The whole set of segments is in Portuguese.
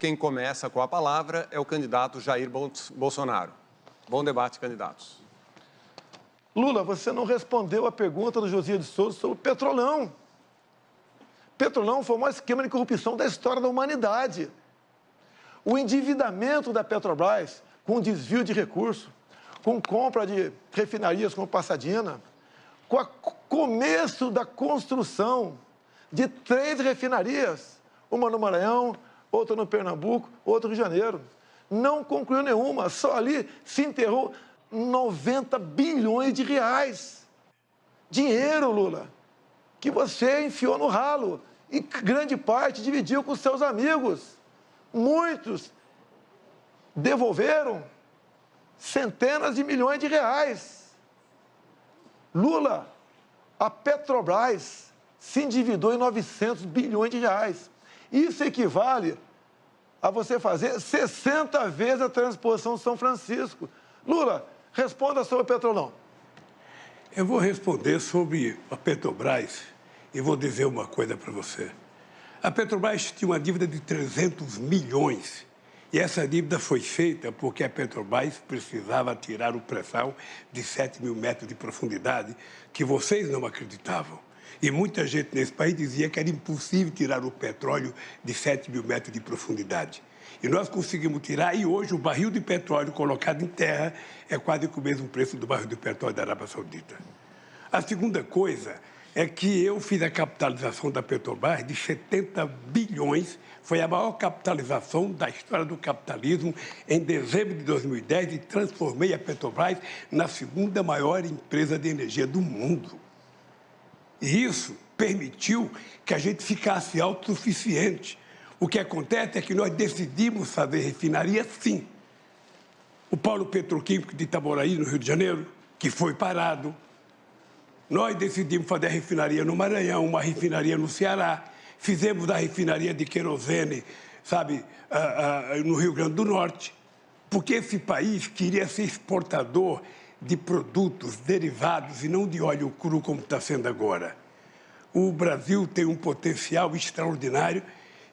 quem começa com a palavra é o candidato Jair Bolsonaro. Bom debate, candidatos. Lula, você não respondeu a pergunta do Josias de Souza sobre o Petrolão. Petrolão foi o maior esquema de corrupção da história da humanidade. O endividamento da Petrobras, com desvio de recursos, com compra de refinarias como Passadina, com o começo da construção de 3 refinarias, uma no Maranhão, outra no Pernambuco, outra no Rio de Janeiro. Não concluiu nenhuma, só ali se enterrou 90 bilhões de reais. Dinheiro, Lula, que você enfiou no ralo e grande parte dividiu com seus amigos. Muitos devolveram centenas de milhões de reais. Lula, a Petrobras se endividou em 900 bilhões de reais. Isso equivale a você fazer 60 vezes a transposição de São Francisco. Lula, responda sobre o Petrolão. Eu vou responder sobre a Petrobras e vou dizer uma coisa para você. A Petrobras tinha uma dívida de 300 milhões e essa dívida foi feita porque a Petrobras precisava tirar o pré-sal de 7 mil metros de profundidade, que vocês não acreditavam. E muita gente nesse país dizia que era impossível tirar o petróleo de 7 mil metros de profundidade. E nós conseguimos tirar, e hoje o barril de petróleo colocado em terra é quase com o mesmo preço do barril de petróleo da Arábia Saudita. A segunda coisa é que eu fiz a capitalização da Petrobras de 70 bilhões, foi a maior capitalização da história do capitalismo em dezembro de 2010 e transformei a Petrobras na segunda maior empresa de energia do mundo. E isso permitiu que a gente ficasse autossuficiente. O que acontece é que nós decidimos fazer refinaria, sim. O polo petroquímico de Itaboraí, no Rio de Janeiro, que foi parado. Nós decidimos fazer a refinaria no Maranhão, uma refinaria no Ceará. Fizemos a refinaria de querosene, sabe, no Rio Grande do Norte. Porque esse país queria ser exportador de produtos derivados e não de óleo cru como está sendo agora. O Brasil tem um potencial extraordinário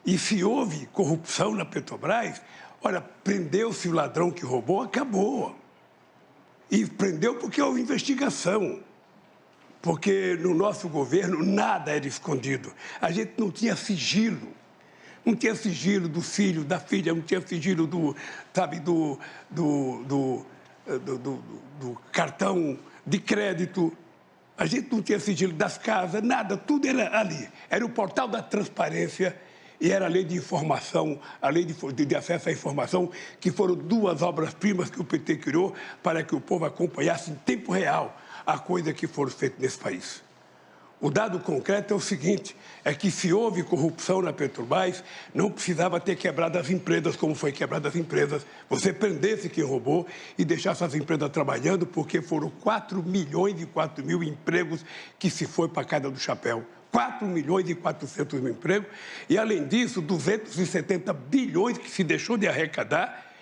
e se houve corrupção na Petrobras, olha, prendeu-se o ladrão que roubou, acabou. E prendeu porque houve investigação. Porque no nosso governo nada era escondido. A gente não tinha sigilo. Não tinha sigilo do filho, da filha, não tinha sigilo do cartão de crédito. A gente não tinha sigilo das casas, nada, tudo era ali. Era o portal da transparência e era a lei de informação, a lei de acesso à informação, que foram 2 obras-primas que o PT criou para que o povo acompanhasse em tempo real a coisa que foram feitas nesse país. O dado concreto é o seguinte, é que se houve corrupção na Petrobras, não precisava ter quebrado as empresas como foi quebrada as empresas. Você prendesse quem roubou e deixasse as empresas trabalhando, porque foram 4 milhões e 4 mil empregos que se foi para a casa do chapéu. 4 milhões e 400 mil empregos. E, além disso, 270 bilhões que se deixou de arrecadar,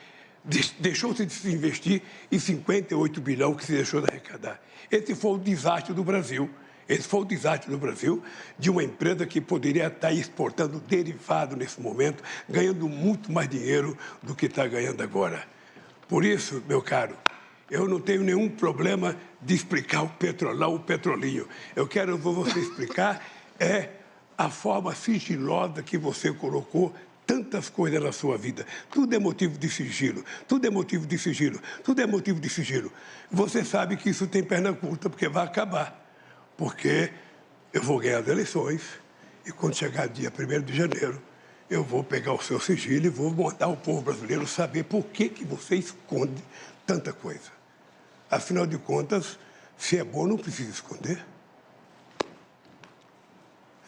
deixou-se de se investir e 58 bilhões que se deixou de arrecadar. Esse foi o desastre do Brasil. Esse foi o desastre do Brasil, de uma empresa que poderia estar exportando derivado nesse momento, ganhando muito mais dinheiro do que está ganhando agora. Por isso, meu caro, eu não tenho nenhum problema de explicar o Petrolão, o petrolinho. Eu quero você explicar a forma sigilosa que você colocou tantas coisas na sua vida. Tudo é motivo de sigilo, tudo é motivo de sigilo, tudo é motivo de sigilo. Você sabe que isso tem perna curta, porque vai acabar. Porque eu vou ganhar as eleições e quando chegar dia 1º de janeiro, eu vou pegar o seu sigilo e vou mandar o povo brasileiro saber por que você esconde tanta coisa. Afinal de contas, se é bom, não precisa esconder.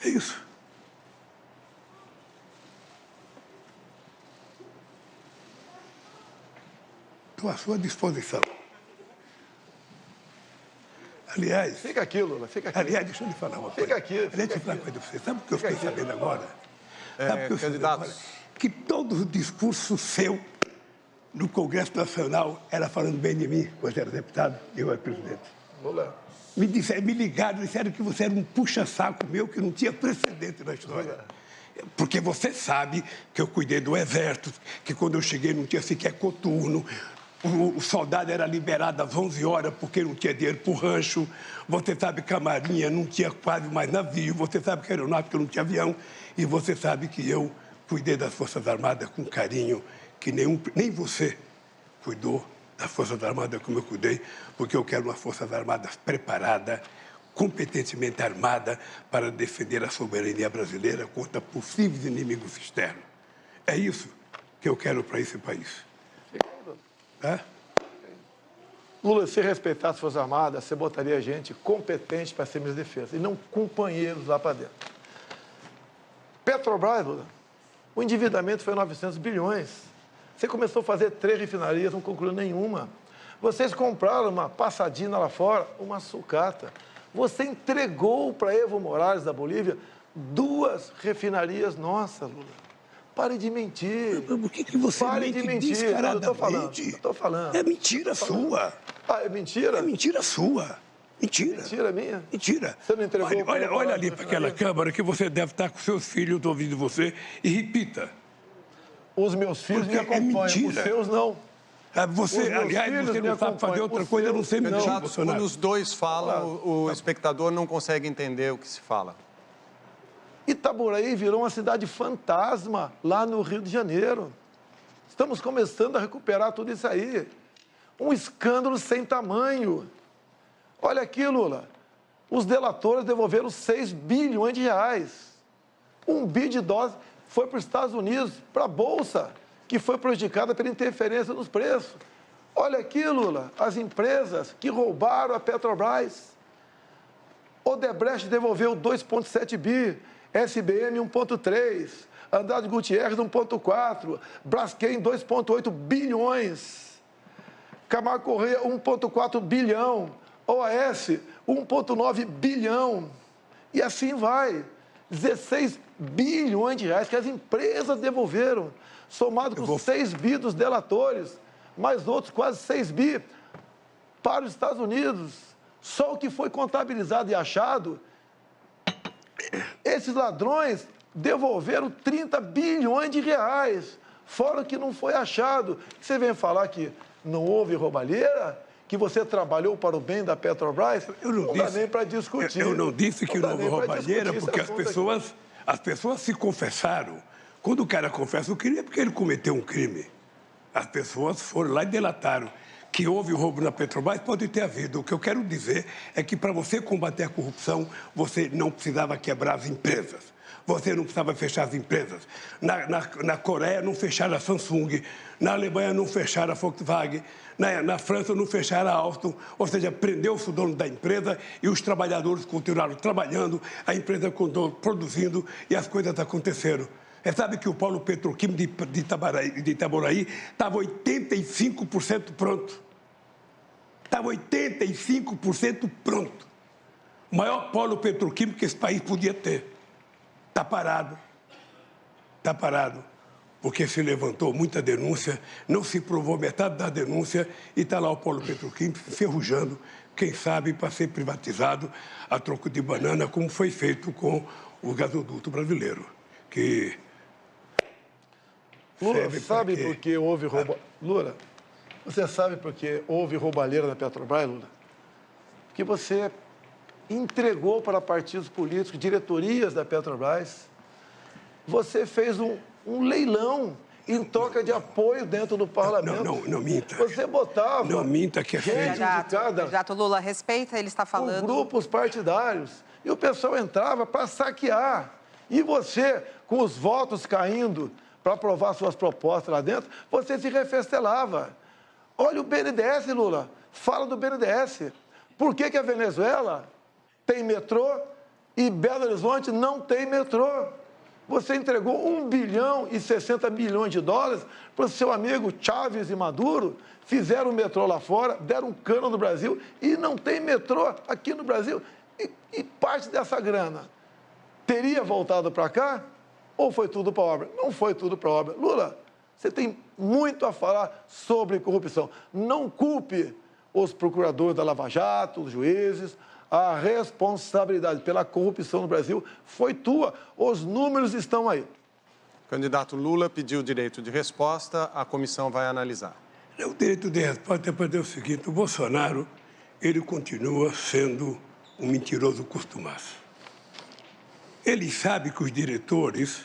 É isso. Estou à sua disposição. Aliás... Fica aqui, Lula, fica aqui. Aliás, deixa eu lhe falar uma coisa. Fica aqui. Deixa eu falar uma coisa para você. Sabe o que eu fiquei sabendo agora? Sabe o que eu fiquei candidatos. sabendo agora? Que todo o discurso seu no Congresso Nacional era falando bem de mim, quando era deputado e eu era presidente. Lula. Me ligaram, disseram que você era um puxa-saco meu, que não tinha precedente na história. Porque você sabe que eu cuidei do exército, que quando eu cheguei não tinha sequer coturno, o soldado era liberado às 11 horas porque não tinha dinheiro para o rancho. Você sabe que a Marinha não tinha quase mais navio. Você sabe que a Aeronáutica não tinha avião. E você sabe que eu cuidei das Forças Armadas com carinho que nem você cuidou das Forças Armadas como eu cuidei, porque eu quero uma Forças Armadas preparada, competentemente armada para defender a soberania brasileira contra possíveis inimigos externos. É isso que eu quero para esse país. É? Lula, se respeitasse as Forças Armadas, você botaria gente competente para ser ministro da Defesa, e não companheiros lá para dentro. Petrobras, Lula, o endividamento foi 900 bilhões. Você começou a fazer 3 refinarias, não concluiu nenhuma. Vocês compraram uma passadina lá fora, uma sucata. Você entregou para Evo Morales, da Bolívia, 2 refinarias nossas, Lula. Pare de mentir. Por que você mente descaradamente? Eu estou falando. É mentira sua. Ah, é mentira? É mentira sua. Mentira. Mentira minha? Mentira. Você não entregou... Olha ali para aquela câmara que você deve estar com seus filhos ouvindo você e repita. Os meus filhos me Porque é acompanham, os mentira. seus não. Você, aliás, você não sabe fazer outra coisa a não ser mentir, Candidato, Bolsonaro. quando os dois falam, o espectador não consegue entender o que se fala. Itaboraí virou uma cidade fantasma lá no Rio de Janeiro. Estamos começando a recuperar tudo isso aí. Um escândalo sem tamanho. Olha aqui, Lula. Os delatores devolveram 6 bilhões de reais. 1 bi de dólares foi para os Estados Unidos, para a Bolsa, que foi prejudicada pela interferência nos preços. Olha aqui, Lula, as empresas que roubaram a Petrobras. Odebrecht devolveu 2,7 bi, SBM 1,3, Andrade Gutierrez 1,4, Braskem 2,8 bilhões, Camargo Corrêa 1,4 bilhão, OAS 1,9 bilhão, e assim vai. 16 bilhões de reais que as empresas devolveram, somado com 6 bi dos delatores, mais outros quase 6 bi para os Estados Unidos. Só o que foi contabilizado e achado, esses ladrões devolveram 30 bilhões de reais, fora o que não foi achado. Você vem falar que não houve roubalheira? Que você trabalhou para o bem da Petrobras? Não dá nem para discutir. Eu não disse que não houve roubalheira, porque as pessoas se confessaram. Quando o cara confessa o crime, é porque ele cometeu um crime. As pessoas foram lá e delataram. Que houve roubo na Petrobras, pode ter havido. O que eu quero dizer é que, para você combater a corrupção, você não precisava quebrar as empresas. Você não precisava fechar as empresas. Na Coreia, não fecharam a Samsung. Na Alemanha, não fecharam a Volkswagen. Na França, não fecharam a Alstom. Ou seja, prendeu-se o dono da empresa e os trabalhadores continuaram trabalhando, a empresa continuou produzindo e as coisas aconteceram. Você sabe que o polo petroquímico de Itaboraí estava 85% pronto. Estava 85% pronto. O maior polo petroquímico que esse país podia ter. Está parado. Está parado. Porque se levantou muita denúncia, não se provou metade da denúncia e está lá o polo petroquímico ferrujando, quem sabe, para ser privatizado a troco de banana, como foi feito com o gasoduto brasileiro, que... Lula, sabe por que houve roubo... Lula, você sabe por que houve roubalheira na Petrobras, Lula? Porque você entregou para partidos políticos, diretorias da Petrobras. Você fez um leilão em troca de apoio dentro do parlamento. Não minta. Você botava... Não minta que é feio. Candidato Lula, respeita, ele está falando... grupos partidários. E o pessoal entrava para saquear. E você, com os votos caindo para aprovar suas propostas lá dentro, você se refestelava. Olha o BNDES, Lula. Fala do BNDES. Por que a Venezuela tem metrô e Belo Horizonte não tem metrô? Você entregou 1 bilhão e 60 milhões de dólares para o seu amigo Chávez e Maduro, fizeram o metrô lá fora, deram um cano no Brasil e não tem metrô aqui no Brasil. E parte dessa grana teria voltado para cá ou foi tudo para obra? Não foi tudo para obra. Lula, você tem muito a falar sobre corrupção. Não culpe os procuradores da Lava Jato, os juízes, A responsabilidade pela corrupção no Brasil foi tua. Os números estão aí. O candidato Lula pediu o direito de resposta, a comissão vai analisar. O direito de resposta é para dizer o seguinte: o Bolsonaro, ele continua sendo um mentiroso costumaço. Ele sabe que os diretores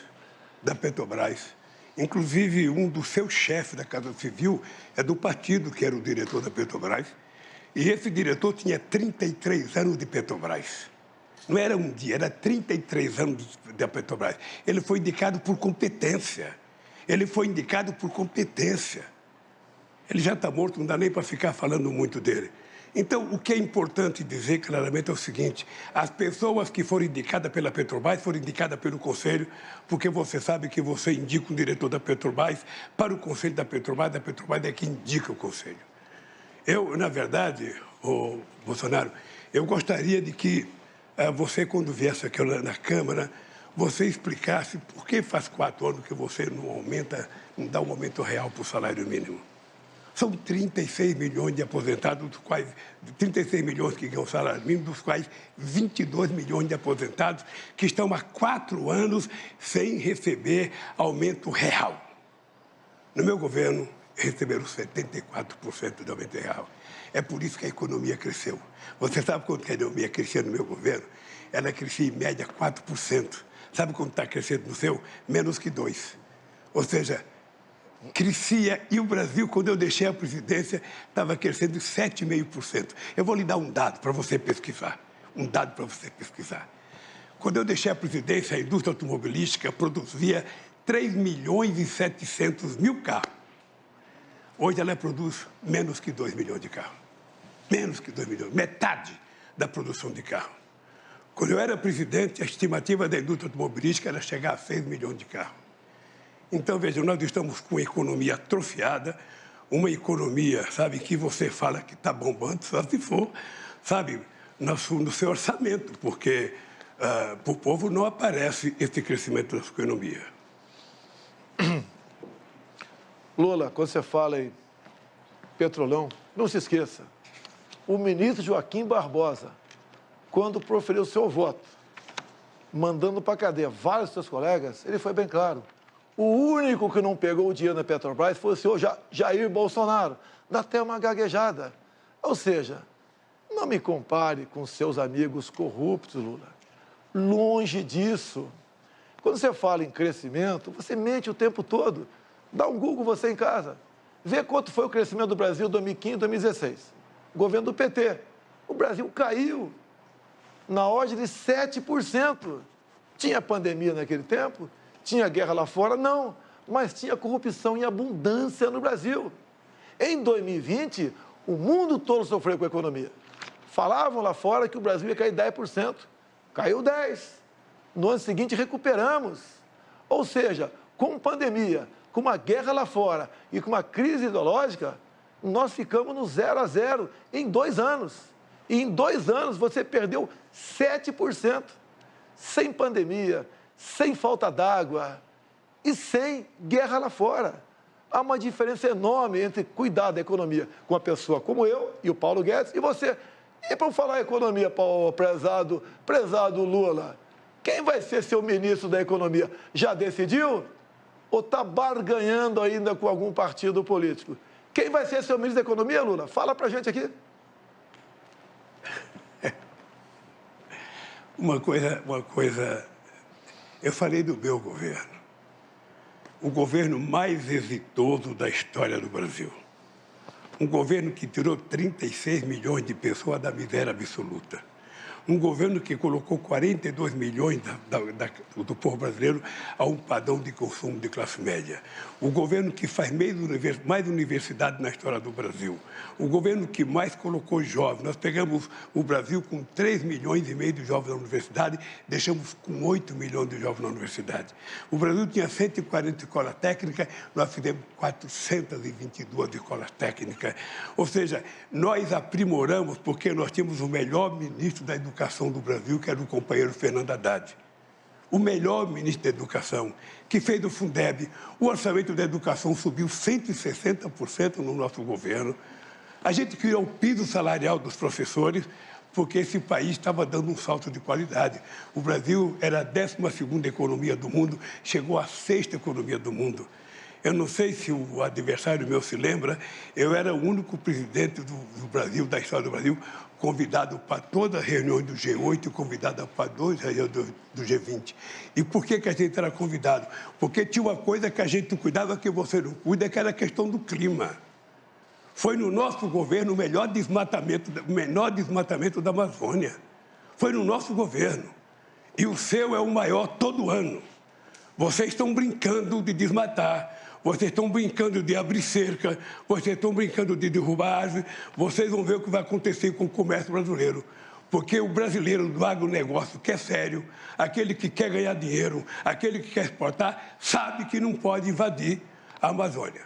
da Petrobras, inclusive um dos seus chefes da Casa Civil, é do partido que era o diretor da Petrobras, e esse diretor tinha 33 anos de Petrobras. Não era um dia, era 33 anos da Petrobras. Ele foi indicado por competência. Ele foi indicado por competência. Ele já está morto, não dá nem para ficar falando muito dele. Então, o que é importante dizer claramente é o seguinte: as pessoas que foram indicadas pela Petrobras foram indicadas pelo Conselho, porque você sabe que você indica um diretor da Petrobras para o Conselho da Petrobras é quem indica o Conselho. Eu, na verdade, Bolsonaro, eu gostaria de que você, quando viesse aqui na Câmara, você explicasse por que faz 4 anos que você não dá um aumento real para o salário mínimo. São 36 milhões de aposentados, dos quais 36 milhões que ganham salário mínimo, dos quais 22 milhões de aposentados que estão há 4 anos sem receber aumento real. No meu governo, receberam 74% de aumento real. É por isso que a economia cresceu. Você sabe quanto que a economia crescia no meu governo? Ela crescia em média 4%. Sabe quanto está crescendo no seu? Menos que 2%. Ou seja, crescia, e o Brasil, quando eu deixei a presidência, estava crescendo 7,5%. Eu vou lhe dar um dado para você pesquisar. Quando eu deixei a presidência, a indústria automobilística produzia 3.700.000 carros. Hoje ela produz menos que 2 milhões de carros. Menos que 2 milhões, metade da produção de carro. Quando eu era presidente, a estimativa da indústria automobilística era chegar a 6 milhões de carros. Então, veja, nós estamos com uma economia atrofiada, uma economia, sabe, que você fala que está bombando, só se for, sabe, no seu orçamento, porque para o povo não aparece esse crescimento da sua economia. Lula, quando você fala em Petrolão, não se esqueça, o ministro Joaquim Barbosa, quando proferiu o seu voto, mandando para a cadeia vários dos seus colegas, ele foi bem claro. O único que não pegou o dinheiro na Petrobras foi o senhor Jair Bolsonaro. Dá até uma gaguejada. Ou seja, não me compare com seus amigos corruptos, Lula. Longe disso. Quando você fala em crescimento, você mente o tempo todo. Dá um Google você em casa. Vê quanto foi o crescimento do Brasil em 2015 e 2016. Governo do PT. O Brasil caiu na ordem de 7%. Tinha pandemia naquele tempo? Tinha guerra lá fora? Não. Mas tinha corrupção em abundância no Brasil. Em 2020, o mundo todo sofreu com a economia. Falavam lá fora que o Brasil ia cair 10%. Caiu 10%. No ano seguinte, recuperamos. Ou seja, com pandemia, com uma guerra lá fora e com uma crise ideológica, nós ficamos no 0 a 0 em 2 anos. E em 2 anos você perdeu 7%. Sem pandemia, sem falta d'água e sem guerra lá fora. Há uma diferença enorme entre cuidar da economia com uma pessoa como eu e o Paulo Guedes e você. E para falar economia, prezado Lula, quem vai ser seu ministro da economia? Já decidiu? Ou está barganhando ainda com algum partido político? Quem vai ser seu ministro da economia, Lula? Fala para a gente aqui. Uma coisa, eu falei do meu governo, o governo mais exitoso da história do Brasil. Um governo que tirou 36 milhões de pessoas da miséria absoluta. Um governo que colocou 42 milhões do povo brasileiro a um padrão de consumo de classe média. O governo que faz mais universidade na história do Brasil. O governo que mais colocou jovens. Nós pegamos o Brasil com 3 milhões e meio de jovens na universidade, deixamos com 8 milhões de jovens na universidade. O Brasil tinha 140 escolas técnicas, nós fizemos 422 escolas técnicas. Ou seja, nós aprimoramos porque nós tínhamos o melhor ministro da educação do Brasil, que era o companheiro Fernando Haddad. O melhor ministro da Educação, que fez do Fundeb. O orçamento da educação subiu 160% no nosso governo. A gente criou o piso salarial dos professores, porque esse país estava dando um salto de qualidade. O Brasil era a 12ª economia do mundo, chegou à 6ª economia do mundo. Eu não sei se o adversário meu se lembra, eu era o único presidente do Brasil, da história do Brasil, convidado para todas as reuniões do G8 e convidado para 2 reuniões do G20. E por que a gente era convidado? Porque tinha uma coisa que a gente cuidava que você não cuida, que era a questão do clima. Foi no nosso governo o menor desmatamento da Amazônia. Foi no nosso governo. E o seu é o maior todo ano. Vocês estão brincando de desmatar, vocês estão brincando de abrir cerca, vocês estão brincando de derrubar árvore, vocês vão ver o que vai acontecer com o comércio brasileiro. Porque o brasileiro do agronegócio, que é sério, aquele que quer ganhar dinheiro, aquele que quer exportar, sabe que não pode invadir a Amazônia.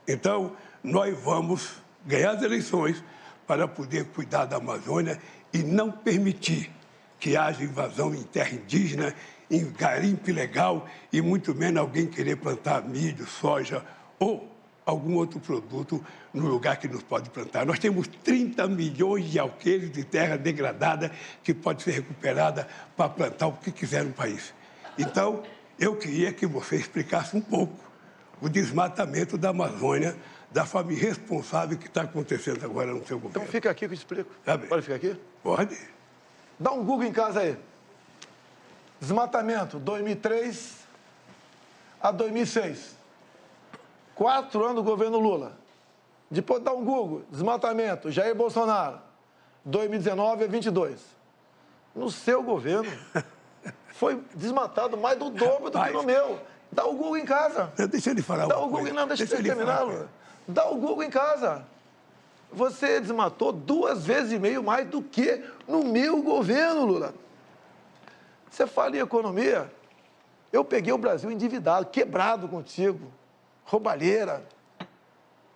Então, nós vamos ganhar as eleições para poder cuidar da Amazônia e não permitir que haja invasão em terra indígena, em garimpo ilegal e muito menos alguém querer plantar milho, soja ou algum outro produto no lugar que nos pode plantar. Nós temos 30 milhões de alqueires de terra degradada que pode ser recuperada para plantar o que quiser no país. Então, eu queria que você explicasse um pouco o desmatamento da Amazônia, da forma irresponsável que está acontecendo agora no seu governo. Então fica aqui que eu explico. Pode ficar aqui? Pode. Dá um Google em casa aí. Desmatamento, 2003 a 2006. 4 anos do governo Lula. Depois dá um Google. Desmatamento, Jair Bolsonaro, 2019 a 22. No seu governo, foi desmatado mais do dobro do que no meu. Dá o Google em casa. Deixa ele falar. Dá o Google, não, deixa ele terminar, Lula. Dá o Google em casa. Você desmatou 2,5 vezes mais do que no meu governo, Lula. Você fala em economia, eu peguei o Brasil endividado, quebrado contigo, roubalheira.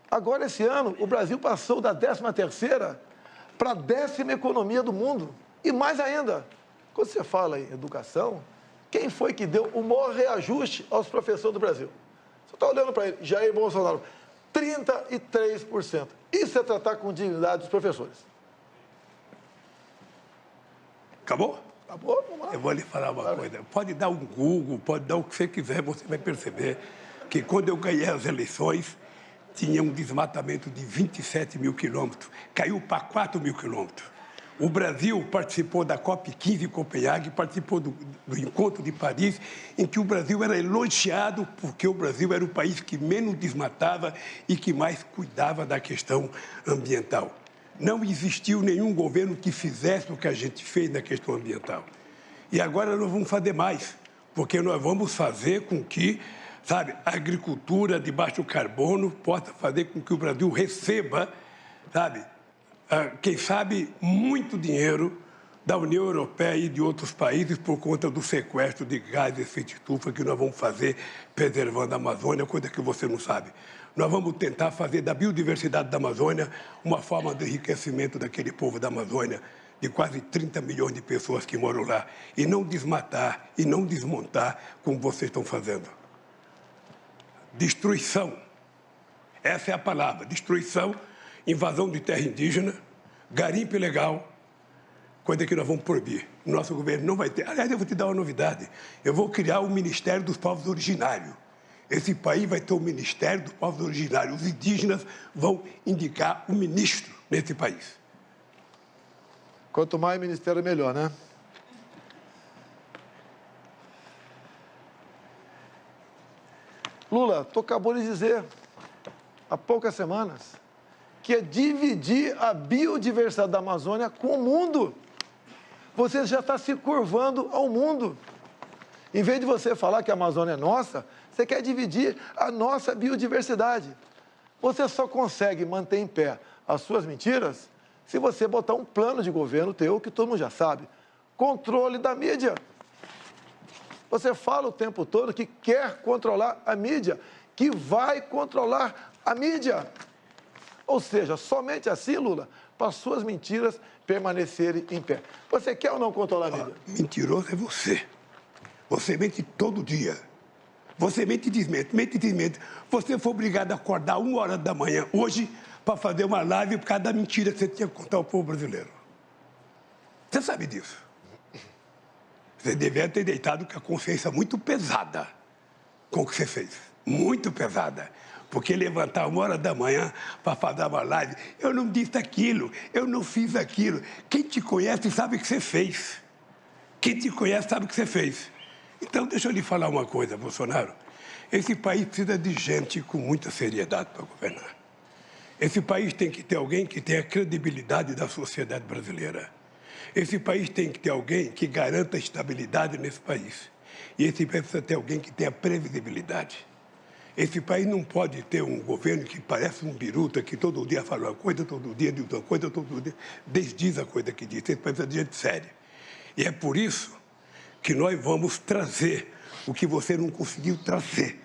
Agora, esse ano, o Brasil passou da 13ª para a 10ª economia do mundo. E mais ainda, quando você fala em educação, quem foi que deu o maior reajuste aos professores do Brasil? Você está olhando para ele, Jair Bolsonaro, 33%. Isso é tratar com dignidade dos professores. Acabou? Acabou? Vamos lá. Eu vou lhe falar uma coisa. Pode dar um Google, pode dar o que você quiser, você vai perceber que quando eu ganhei as eleições, tinha um desmatamento de 27 mil quilômetros. Caiu para 4 mil quilômetros. O Brasil participou da COP15 em Copenhague, participou do Encontro de Paris, em que o Brasil era elogiado porque o Brasil era o país que menos desmatava e que mais cuidava da questão ambiental. Não existiu nenhum governo que fizesse o que a gente fez na questão ambiental. E agora nós vamos fazer mais, porque nós vamos fazer com que, sabe, a agricultura de baixo carbono possa fazer com que o Brasil receba, sabe, quem sabe, muito dinheiro da União Europeia e de outros países por conta do sequestro de gás de efeito estufa que nós vamos fazer preservando a Amazônia, coisa que você não sabe. Nós vamos tentar fazer da biodiversidade da Amazônia uma forma de enriquecimento daquele povo da Amazônia, de quase 30 milhões de pessoas que moram lá, e não desmatar e não desmontar como vocês estão fazendo. Destruição. Essa é a palavra, destruição. Invasão de terra indígena, garimpo ilegal, coisa que nós vamos proibir. Nosso governo não vai ter. Aliás, eu vou te dar uma novidade. Eu vou criar o Ministério dos Povos Originários. Esse país vai ter o Ministério dos Povos Originários. Os indígenas vão indicar o ministro nesse país. Quanto mais ministério, melhor, né? Lula, tu acabou de dizer, há poucas semanas, que é dividir a biodiversidade da Amazônia com o mundo. Você já está se curvando ao mundo. Em vez de você falar que a Amazônia é nossa, você quer dividir a nossa biodiversidade. Você só consegue manter em pé as suas mentiras se você botar um plano de governo teu, que todo mundo já sabe. Controle da mídia. Você fala o tempo todo que quer controlar a mídia, que vai controlar a mídia. Ou seja, somente assim, Lula, para as suas mentiras permanecerem em pé. Você quer ou não controlar a mídia? Mentiroso é você. Você mente todo dia. Você mente e desmente, mente e desmente. Você foi obrigado a acordar 1h da manhã hoje para fazer uma live por causa da mentira que você tinha que contar ao povo brasileiro. Você sabe disso. Você devia ter deitado com a consciência muito pesada com o que você fez. Muito pesada. Porque levantar 1h da manhã para fazer uma live, eu não disse aquilo, eu não fiz aquilo. Quem te conhece sabe o que você fez. Quem te conhece sabe o que você fez. Então, deixa eu lhe falar uma coisa, Bolsonaro. Esse país precisa de gente com muita seriedade para governar. Esse país tem que ter alguém que tenha a credibilidade da sociedade brasileira. Esse país tem que ter alguém que garanta a estabilidade nesse país. E esse país precisa ter alguém que tenha previsibilidade. Esse país não pode ter um governo que parece um biruta, que todo dia fala uma coisa, todo dia diz uma coisa, todo dia desdiz a coisa que diz. Esse país precisa de gente séria. E é por isso que nós vamos trazer o que você não conseguiu trazer.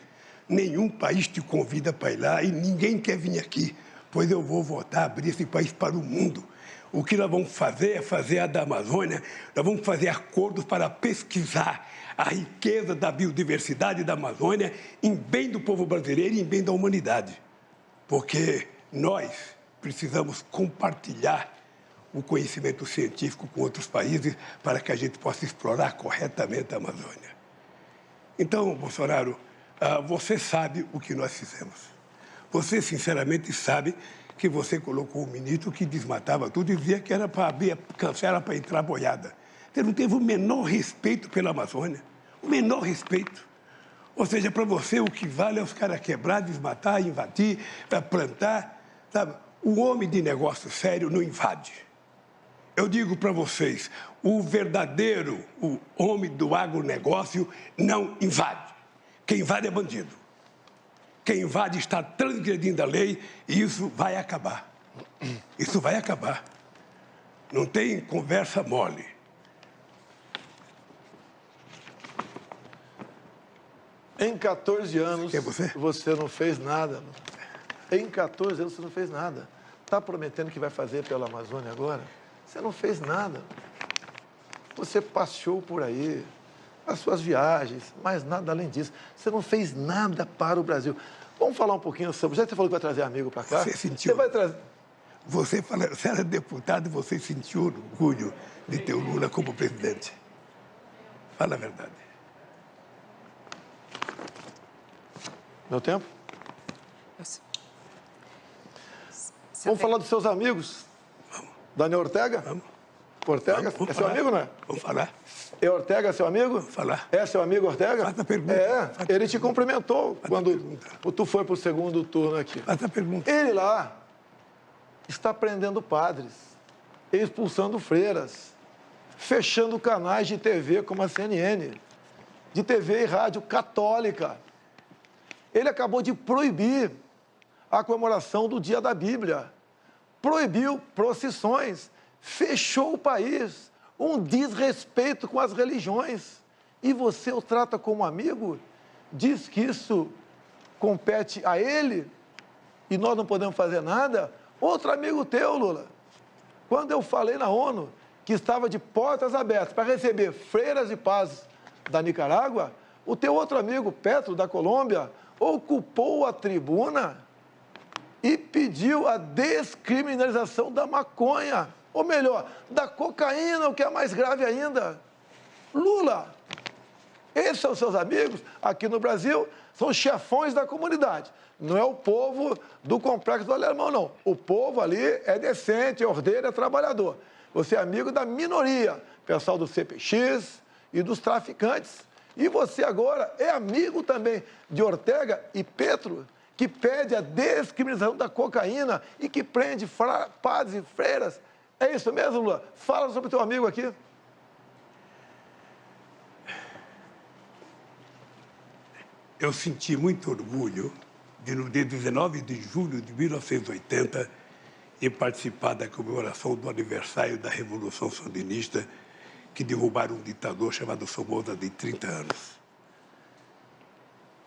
Nenhum país te convida para ir lá e ninguém quer vir aqui, pois eu vou voltar a abrir esse país para o mundo. O que nós vamos fazer é fazer a da Amazônia, nós vamos fazer acordos para pesquisar a riqueza da biodiversidade da Amazônia em bem do povo brasileiro e em bem da humanidade. Porque nós precisamos compartilhar o conhecimento científico com outros países para que a gente possa explorar corretamente a Amazônia. Então, Bolsonaro, você sabe o que nós fizemos. Você, sinceramente, sabe que você colocou um ministro que desmatava tudo e dizia que era para abrir a cancela para entrar boiada. Você não teve o menor respeito pela Amazônia, o menor respeito. Ou seja, para você o que vale é os caras quebrar, desmatar, invadir, plantar, sabe? O homem de negócio sério não invade. Eu digo para vocês, o homem do agronegócio não invade. Quem invade é bandido. Quem invade está transgredindo a lei e isso vai acabar. Isso vai acabar. Não tem conversa mole. Em 14 anos, você não fez nada. Em 14 anos, você não fez nada. Está prometendo que vai fazer pela Amazônia agora? Você não fez nada. Você passeou por aí, as suas viagens, mas nada além disso. Você não fez nada para o Brasil. Vamos falar um pouquinho sobre... Já que você falou que vai trazer amigo para cá? Você sentiu... Você vai trazer... Você era deputado e você sentiu orgulho de ter o Lula como presidente. Fala a verdade. Meu tempo? Vamos falar dos seus amigos? Vamos. Daniel Ortega? Vamos. Ortega? Vamos é seu amigo, não é? Vamos falar. É Ortega seu amigo? Vamos falar. É seu amigo Ortega? Faz a pergunta. Ele te cumprimentou quando tu foi para o segundo turno aqui. Faz a pergunta. Ele lá está prendendo padres, expulsando freiras, fechando canais de TV como a CNN, de TV e rádio católica. Ele acabou de proibir a comemoração do Dia da Bíblia, proibiu procissões, fechou o país, um desrespeito com as religiões. E você o trata como amigo? Diz que isso compete a ele e nós não podemos fazer nada? Outro amigo teu, Lula, quando eu falei na ONU que estava de portas abertas para receber freiras de paz da Nicarágua, o teu outro amigo, Petro, da Colômbia, ocupou a tribuna e pediu a descriminalização da maconha, ou melhor, da cocaína, o que é mais grave ainda. Lula, esses são seus amigos aqui no Brasil, são chefões da comunidade. Não é o povo do Complexo do Alemão, não. O povo ali é decente, é ordeiro, é trabalhador. Você é amigo da minoria, pessoal do CPX e dos traficantes. E você agora é amigo também de Ortega e Petro, que pede a descriminalização da cocaína e que prende padres e freiras. É isso mesmo, Lula? Fala sobre o teu amigo aqui. Eu senti muito orgulho de, no dia 19 de julho de 1980, ir participar da comemoração do aniversário da Revolução Sandinista, que derrubaram um ditador chamado Somoza de 30 anos.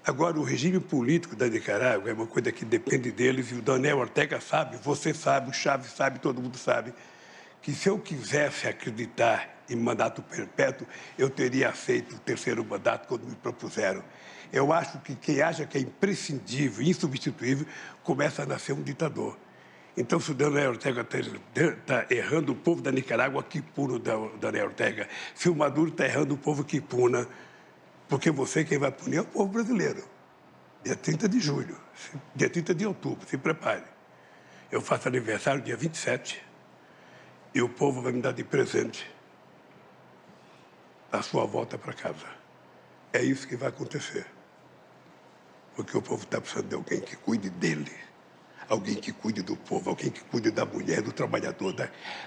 Agora, o regime político da Nicarágua é uma coisa que depende deles, e o Daniel Ortega sabe, você sabe, o Chaves sabe, todo mundo sabe, que se eu quisesse acreditar em mandato perpétuo, eu teria aceito o terceiro mandato quando me propuseram. Eu acho que quem acha que é imprescindível, insubstituível, começa a nascer um ditador. Então, se o Daniel Ortega está errando o povo da Nicarágua, que puna o Daniel Ortega. Se o Maduro está errando o povo, que puna. Porque você, quem vai punir, é o povo brasileiro. Dia 30 de julho, dia 30 de outubro, se prepare. Eu faço aniversário dia 27 e o povo vai me dar de presente a sua volta para casa. É isso que vai acontecer. Porque o povo está precisando de alguém que cuide dele. Alguém que cuide do povo, alguém que cuide da mulher, do trabalhador,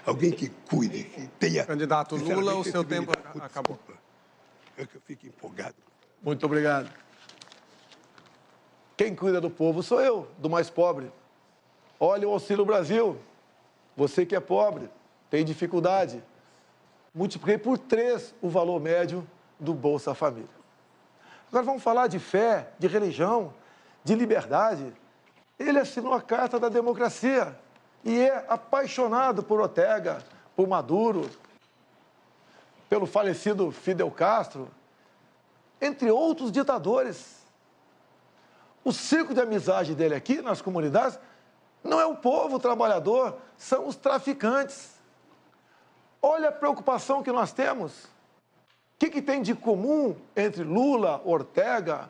alguém que cuide, que tenha... Candidato Lula, o seu tempo acabou. É que eu fico empolgado. Muito obrigado. Quem cuida do povo sou eu, do mais pobre. Olha o Auxílio Brasil. Você que é pobre, tem dificuldade. Multipliquei por 3 o valor médio do Bolsa Família. Agora vamos falar de fé, de religião, de liberdade. Ele assinou a Carta da Democracia e é apaixonado por Ortega, por Maduro, pelo falecido Fidel Castro, entre outros ditadores. O círculo de amizade dele aqui nas comunidades não é o povo trabalhador, são os traficantes. Olha a preocupação que nós temos. O que tem de comum entre Lula, Ortega,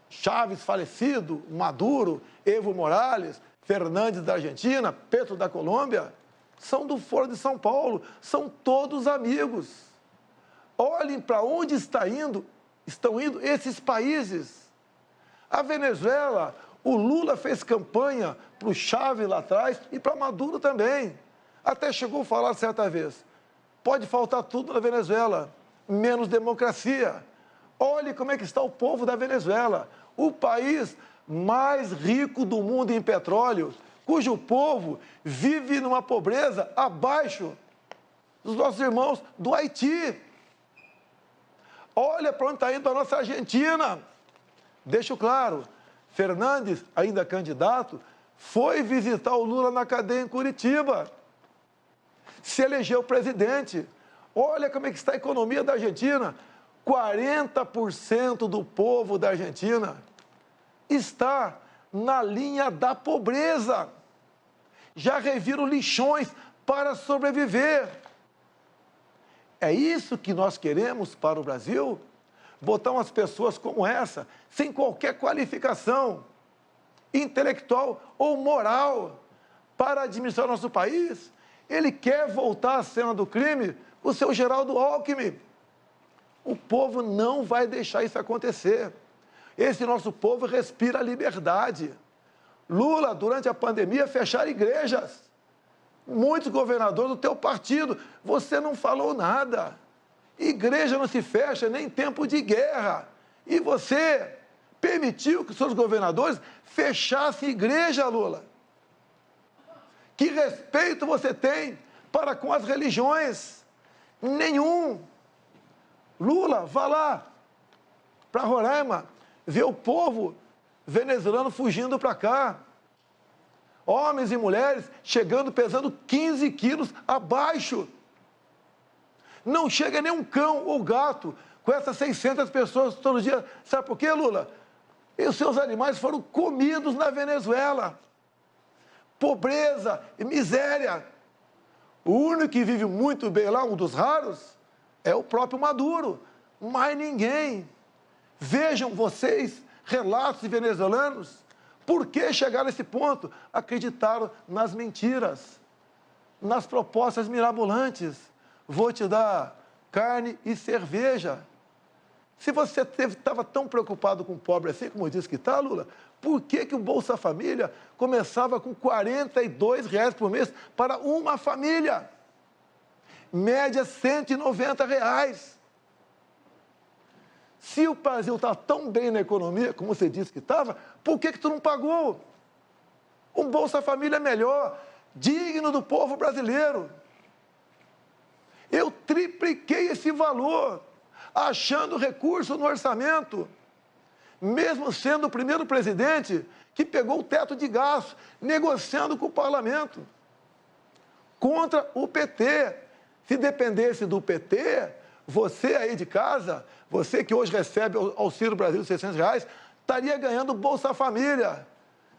Chávez falecido, Maduro, Evo Morales, Fernandes da Argentina, Petro da Colômbia? São do Foro de São Paulo, são todos amigos. Olhem para onde estão indo esses países. A Venezuela, o Lula fez campanha para o Chávez lá atrás e para Maduro também. Até chegou a falar certa vez, pode faltar tudo na Venezuela, menos democracia. Olhe como é que está o povo da Venezuela, o país mais rico do mundo em petróleo, cujo povo vive numa pobreza abaixo dos nossos irmãos do Haiti. Olha para onde está indo a nossa Argentina. Deixo claro, Fernandes, ainda candidato, foi visitar o Lula na cadeia em Curitiba. Se elegeu presidente. Olha como é que está a economia da Argentina. 40% do povo da Argentina está na linha da pobreza. Já reviram lixões para sobreviver. É isso que nós queremos para o Brasil? Botar umas pessoas como essa, sem qualquer qualificação intelectual ou moral, para administrar nosso país? Ele quer voltar à cena do crime com o seu Geraldo Alckmin. O povo não vai deixar isso acontecer. Esse nosso povo respira liberdade. Lula, durante a pandemia, fecharam igrejas. Muitos governadores do teu partido, você não falou nada. Igreja não se fecha nem em tempo de guerra. E você permitiu que seus governadores fechassem igreja, Lula. Que respeito você tem para com as religiões? Nenhum. Lula, vá lá para Roraima, ver o povo venezuelano fugindo para cá. Homens e mulheres chegando, pesando 15 quilos abaixo. Não chega nem um cão ou gato com essas 600 pessoas todo dia. Sabe por quê, Lula? E os seus animais foram comidos na Venezuela. Pobreza e miséria. O único que vive muito bem lá, um dos raros, é o próprio Maduro. Mais ninguém. Vejam vocês, relatos de venezuelanos, por que chegaram a esse ponto? Acreditaram nas mentiras, nas propostas mirabolantes. Vou te dar carne e cerveja. Se você estava tão preocupado com o pobre assim, como disse que está, Lula, por que o Bolsa Família começava com R$ 42 por mês para uma família? Média R$ 190. Se o Brasil está tão bem na economia, como você disse que estava, por que tu não pagou? Um Bolsa Família melhor, digno do povo brasileiro. Eu tripliquei esse valor, achando recurso no orçamento, mesmo sendo o primeiro presidente que pegou o teto de gastos, negociando com o parlamento, contra o PT. Se dependesse do PT, você aí de casa, você que hoje recebe Auxílio Brasil de R$ 600, estaria ganhando Bolsa Família.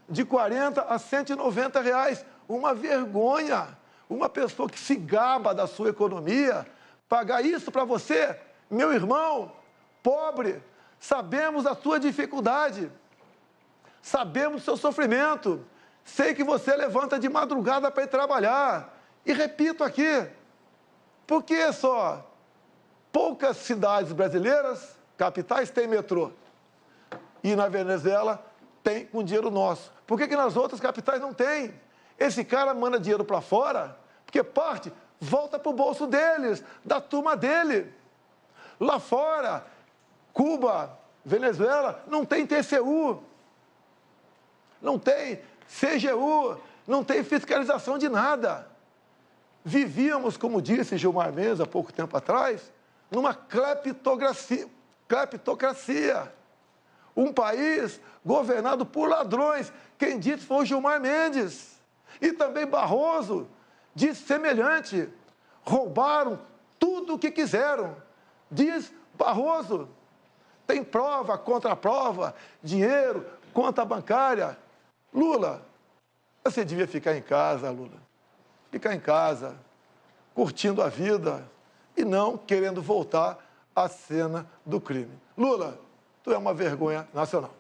de 40 a 190 reais. Uma vergonha. Uma pessoa que se gaba da sua economia, pagar isso para você, meu irmão, pobre. Sabemos da sua dificuldade, sabemos do seu sofrimento. Sei que você levanta de madrugada para ir trabalhar. E repito aqui, por que só poucas cidades brasileiras, capitais, têm metrô? E na Venezuela tem com dinheiro nosso. Por que nas outras capitais não tem? Esse cara manda dinheiro para fora, porque parte volta para o bolso deles, da turma dele. Lá fora, Cuba, Venezuela, não tem TCU, não tem CGU, não tem fiscalização de nada. Vivíamos, como disse Gilmar Mendes há pouco tempo atrás, numa cleptocracia. Um país governado por ladrões. Quem disse foi o Gilmar Mendes. E também Barroso disse semelhante. Roubaram tudo o que quiseram. Diz Barroso. Tem prova, contraprova, dinheiro, conta bancária. Lula, você devia ficar em casa, Lula. Ficar em casa, curtindo a vida e não querendo voltar à cena do crime. Lula, tu é uma vergonha nacional.